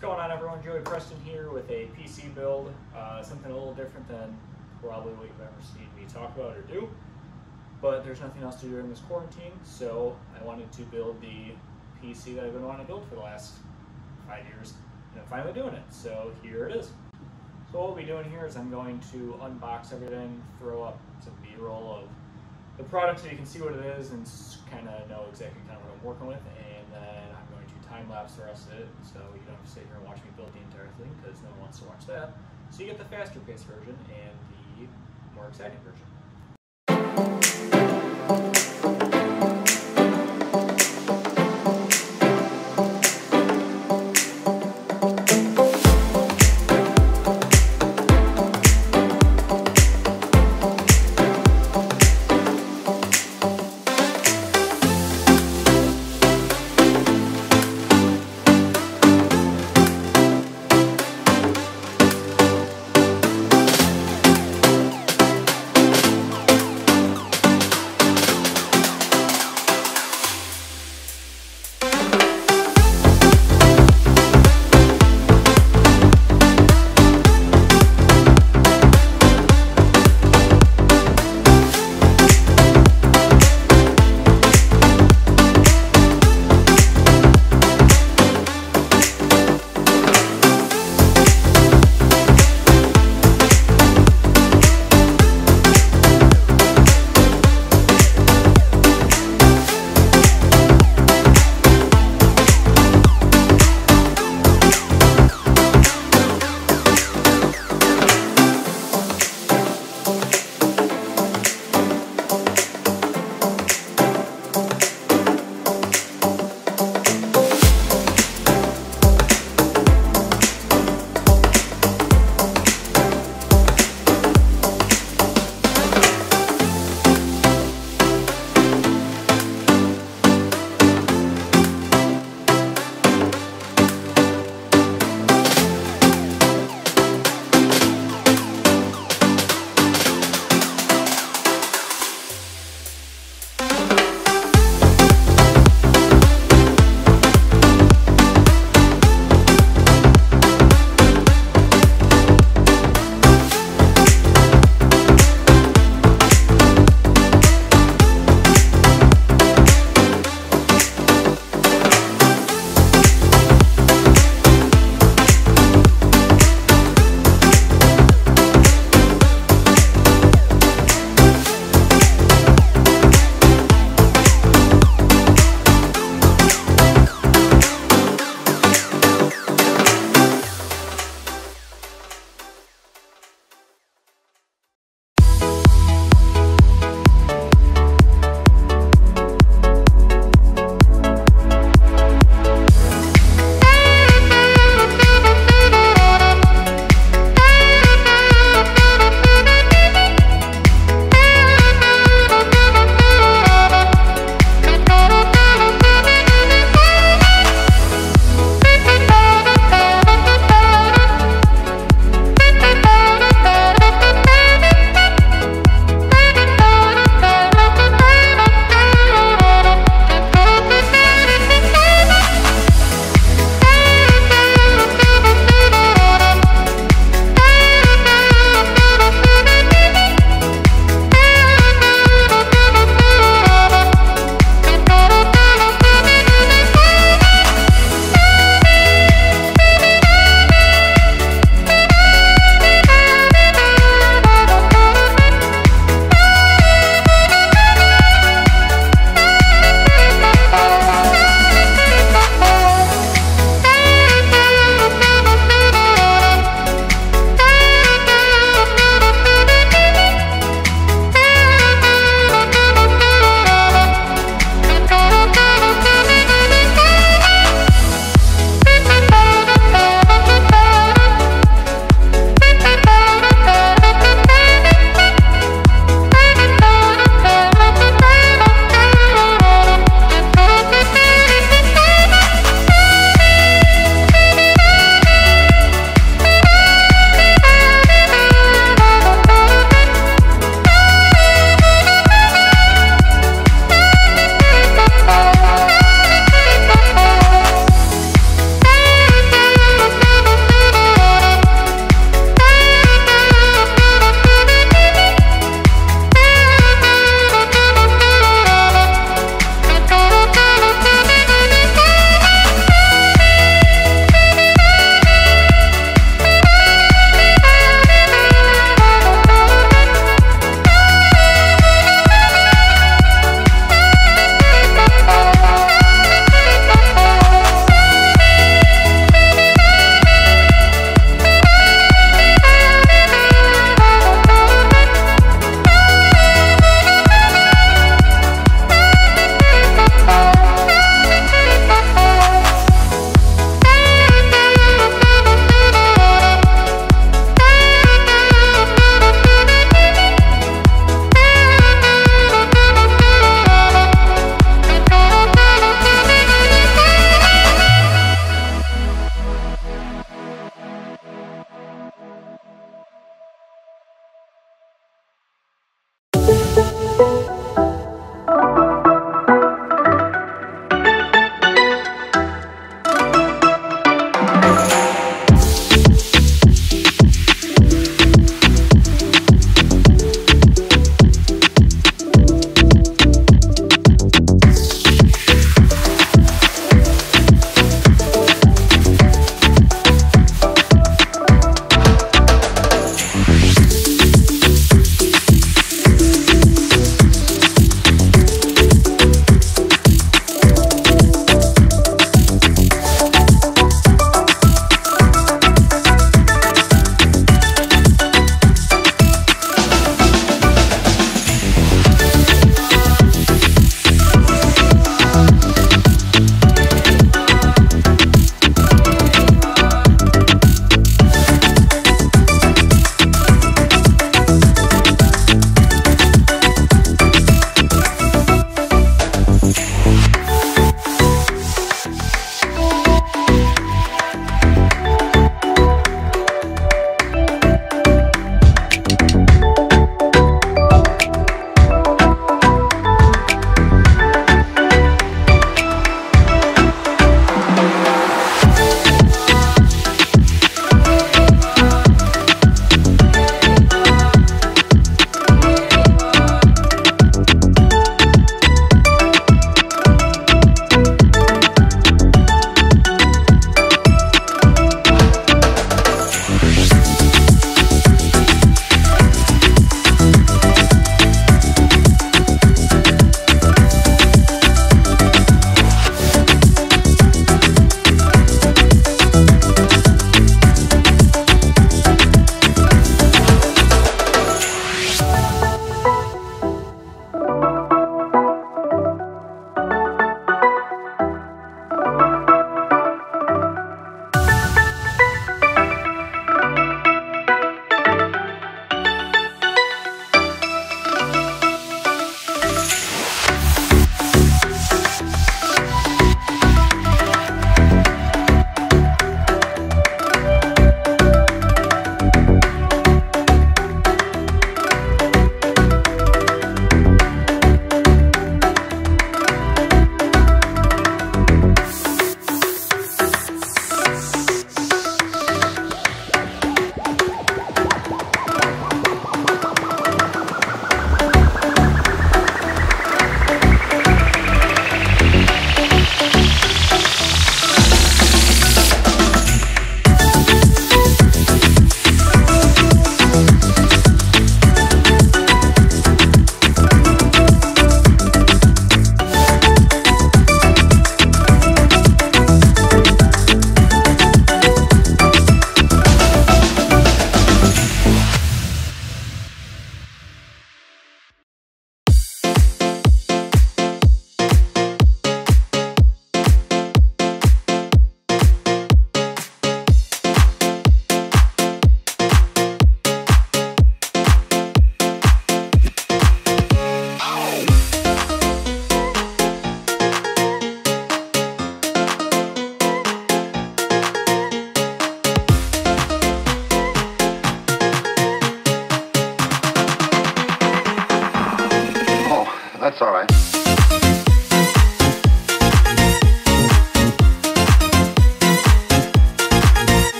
What's going on, everyone? Joey Preston here with a PC build, something a little different than probably what you've ever seen me talk about or do, but there's nothing else to do during this quarantine, so I wanted to build the PC that I've been wanting to build for the last 5 years, and I'm finally doing it, so here it is. So what we'll be doing here is I'm going to unbox everything, throw up some B-roll of the product so you can see what it is and kind of know exactly what I'm working with, and then I'm going to time-lapse the rest of it, so you don't have to sit here and watch me build the entire thing because no one wants to watch that. So you get the faster paced version and the more exciting version.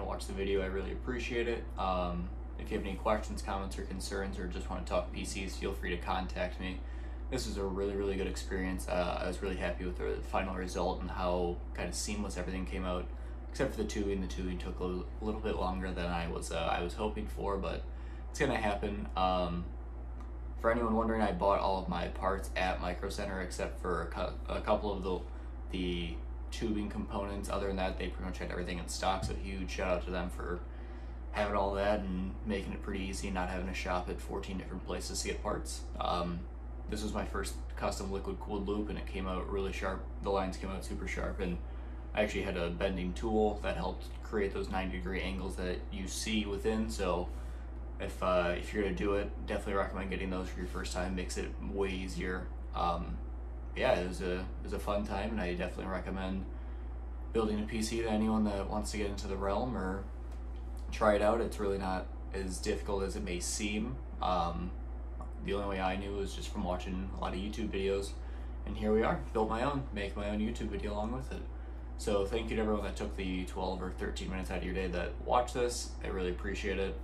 to watch the video. I really appreciate it. If you have any questions, comments, or concerns, or just want to talk PCs, feel free to contact me. This was a really good experience. I was really happy with the final result and how kind of seamless everything came out, except for the tubing. The tubing took a little bit longer than I was hoping for, but it's gonna happen. For anyone wondering, I bought all of my parts at Micro Center except for a couple of the tubing components. Other than that, they pretty much had everything in stock, so huge shout out to them for having all that and making it pretty easy, not having to shop at 14 different places to get parts. This was my first custom liquid cooled loop, and it came out really sharp. The lines came out super sharp, and I actually had a bending tool that helped create those 90-degree angles that you see within. So if you're gonna do it, definitely recommend getting those for your first time. Makes it way easier. Yeah, it was a fun time, and I definitely recommend building a PC to anyone that wants to get into the realm or try it out. It's really not as difficult as it may seem. The only way I knew was just from watching a lot of YouTube videos, and here we are, built my own, make my own YouTube video along with it. So thank you to everyone that took the 12 or 13 minutes out of your day that watched this. I really appreciate it.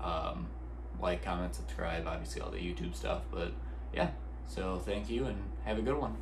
Like, comment, subscribe, obviously all the YouTube stuff, but yeah, so thank you and have a good one.